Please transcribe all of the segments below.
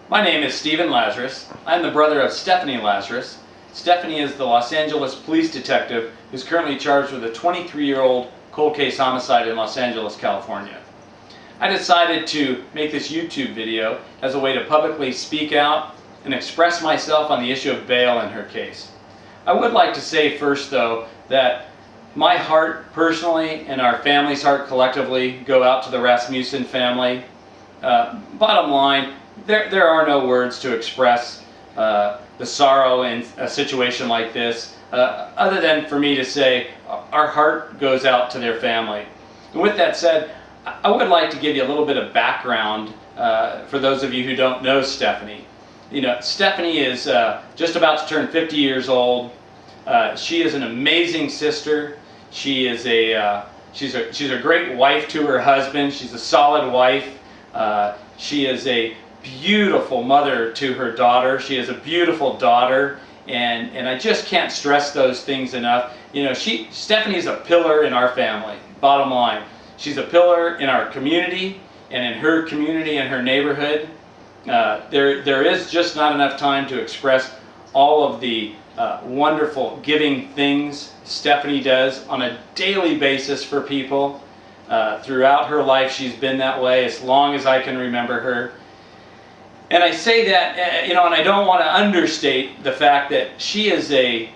My name is Stephen Lazarus. I'm the brother of Stephanie Lazarus. Stephanie is the Los Angeles police detective who's currently charged with a 23-year-old cold case homicide in Los Angeles, California. I decided to make this YouTube video as a way to publicly speak out and express myself on the issue of bail in her case. I would like to say first, though, that my heart personally and our family's heart collectively go out to the Rasmussen family. Bottom line, there are no words to express the sorrow in a situation like this, other than for me to say our heart goes out to their family. And with that said, I would like to give you a little bit of background for those of you who don't know Stephanie. You know, Stephanie is just about to turn 50 years old. She is an amazing sister. She is she's a great wife to her husband. She's a solid wife. She is a beautiful mother to her daughter. She is a beautiful daughter, and I just can't stress those things enough. You know, Stephanie is a pillar in our family. Bottom line, she's a pillar in our community and in her community and her neighborhood. There is just not enough time to express all of the wonderful giving things Stephanie does on a daily basis for people. Throughout her life, she's been that way as long as I can remember her. And I say that, you know, and I don't want to understate the fact that she is a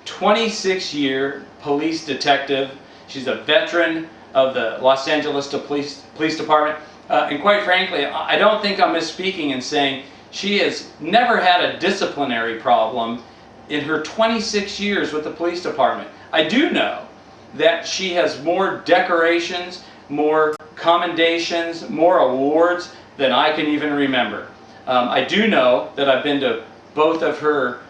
26-year police detective. She's a veteran of the Los Angeles Police Department. And quite frankly, I don't think I'm misspeaking in saying she has never had a disciplinary problem in her 26 years with the police department. I do know that she has more decorations, more commendations, more awards than I can even remember. I do know that I've been to both of her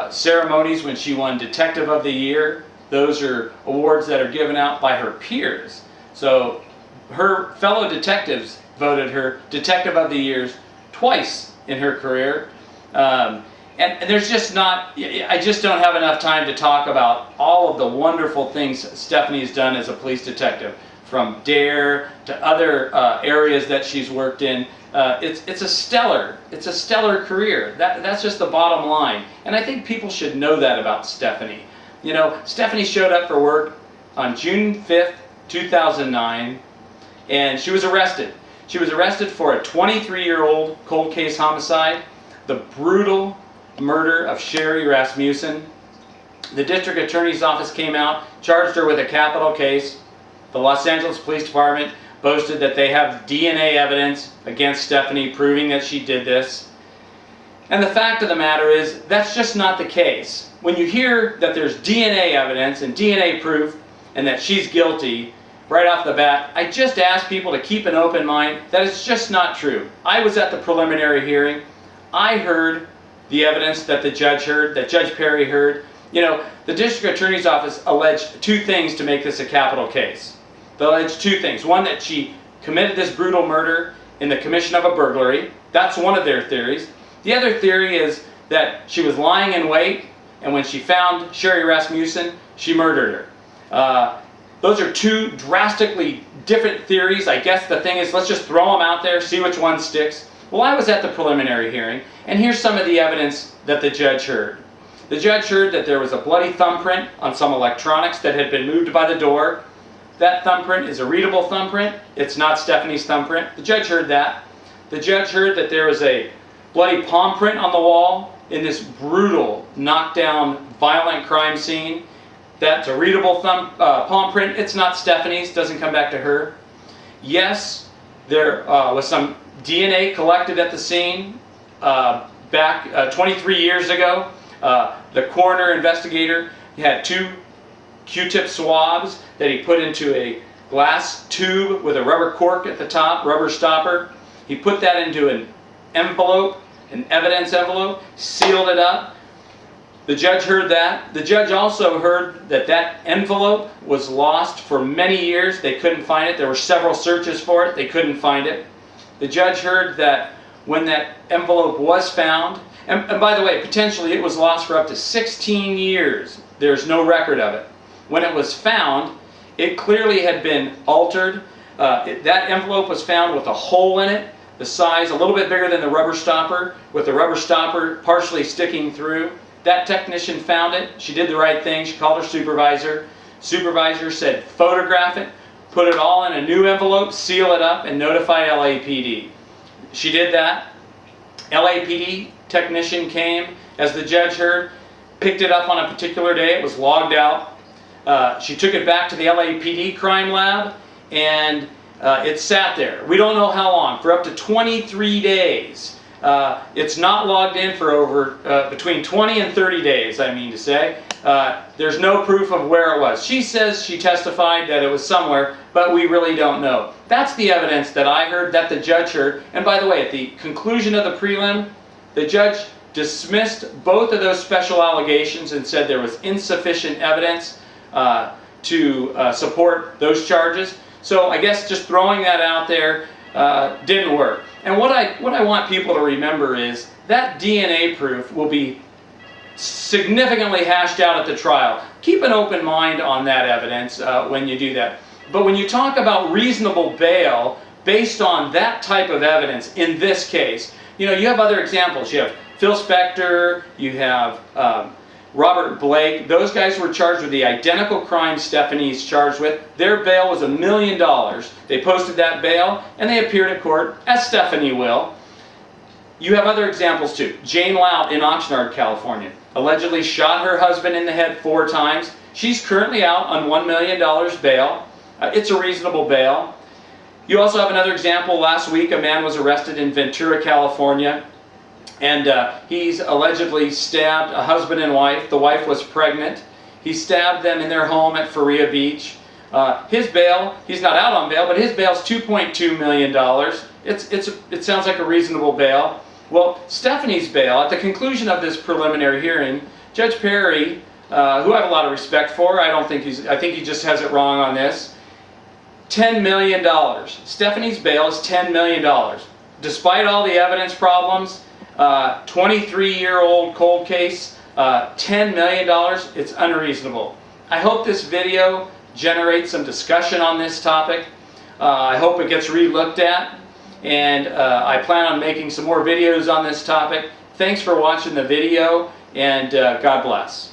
ceremonies when she won Detective of the Year. Those are awards that are given out by her peers. So her fellow detectives voted her Detective of the Year twice in her career. And there's just not, I just don't have enough time to talk about all of the wonderful things Stephanie's done as a police detective, from DARE to other areas that she's worked in. It's a stellar career. That's just the bottom line. And I think people should know that about Stephanie. You know, Stephanie showed up for work on June 5th, 2009, and she was arrested. She was arrested for a 23-year-old cold case homicide, the brutal murder of Sherry Rasmussen. The district attorney's office came out, charged her with a capital case. The Los Angeles Police Department boasted that they have DNA evidence against Stephanie proving that she did this. And the fact of the matter is, that's just not the case. When you hear that there's DNA evidence and DNA proof and that she's guilty, right off the bat, I just ask people to keep an open mind that it's just not true. I was at the preliminary hearing. I heard the evidence that the judge heard, that Judge Perry heard. You know, the district attorney's office alleged two things to make this a capital case. They alleged two things. One, that she committed this brutal murder in the commission of a burglary. That's one of their theories. The other theory is that she was lying in wait, and when she found Sherry Rasmussen, she murdered her. Those are two drastically different theories. I guess the thing is, let's just throw them out there, see which one sticks. Well, I was at the preliminary hearing, and here's some of the evidence that the judge heard. The judge heard that there was a bloody thumbprint on some electronics that had been moved by the door. That thumbprint is a readable thumbprint. It's not Stephanie's thumbprint. The judge heard that. The judge heard that there was a bloody palm print on the wall in this brutal, knockdown, violent crime scene. That's a readable palm print. It's not Stephanie's. Doesn't come back to her. Yes, there was some DNA collected at the scene back 23 years ago. The coroner investigator had two Q-tip swabs that he put into a glass tube with a rubber cork at the top, rubber stopper. He put that into an envelope, an evidence envelope, sealed it up. The judge heard that. The judge also heard that that envelope was lost for many years. They couldn't find it. There were several searches for it. They couldn't find it. The judge heard that when that envelope was found, and by the way, potentially it was lost for up to 16 years. There's no record of it. When it was found, it clearly had been altered. That envelope was found with a hole in it the size, a little bit bigger than the rubber stopper, with the rubber stopper partially sticking through. That technician found it. She did the right thing. She called her supervisor. Supervisor said, photograph it, put it all in a new envelope, seal it up, and notify LAPD. She did that. LAPD technician came, as the judge heard, picked it up on a particular day. It was logged out. She took it back to the LAPD crime lab, and it sat there. We don't know how long, for up to 23 days. It's not logged in for over between 20 and 30 days, I mean to say. There's no proof of where it was. She says she testified that it was somewhere, but we really don't know. That's the evidence that I heard, that the judge heard. And by the way, at the conclusion of the prelim, the judge dismissed both of those special allegations and said there was insufficient evidence to support those charges. So I guess just throwing that out there didn't work. And what I want people to remember is that DNA proof will be significantly hashed out at the trial. Keep an open mind on that evidence when you do that. But when you talk about reasonable bail based on that type of evidence, in this case, you have other examples. You have Phil Spector, you have Robert Blake. Those guys were charged with the identical crime Stephanie's charged with. Their bail was $1 million. They posted that bail and they appeared at court, as Stephanie will. You have other examples too. Jane Lout in Oxnard, California, allegedly shot her husband in the head 4 times. She's currently out on $1 million bail. It's a reasonable bail. You also have another example. Last week, a man was arrested in Ventura, California, and he's allegedly stabbed a husband and wife. The wife was pregnant. He stabbed them in their home at Faria Beach. His bail, he's not out on bail, but his bail is $2.2 million. It sounds like a reasonable bail. Well, Stephanie's bail, at the conclusion of this preliminary hearing, Judge Perry, who I have a lot of respect for, I think he just has it wrong on this, $10 million. Stephanie's bail is $10 million. Despite all the evidence problems, 23-year-old cold case, $10 million, it's unreasonable. I hope this video generates some discussion on this topic. I hope it gets re-looked at, and I plan on making some more videos on this topic. Thanks for watching the video, and God bless.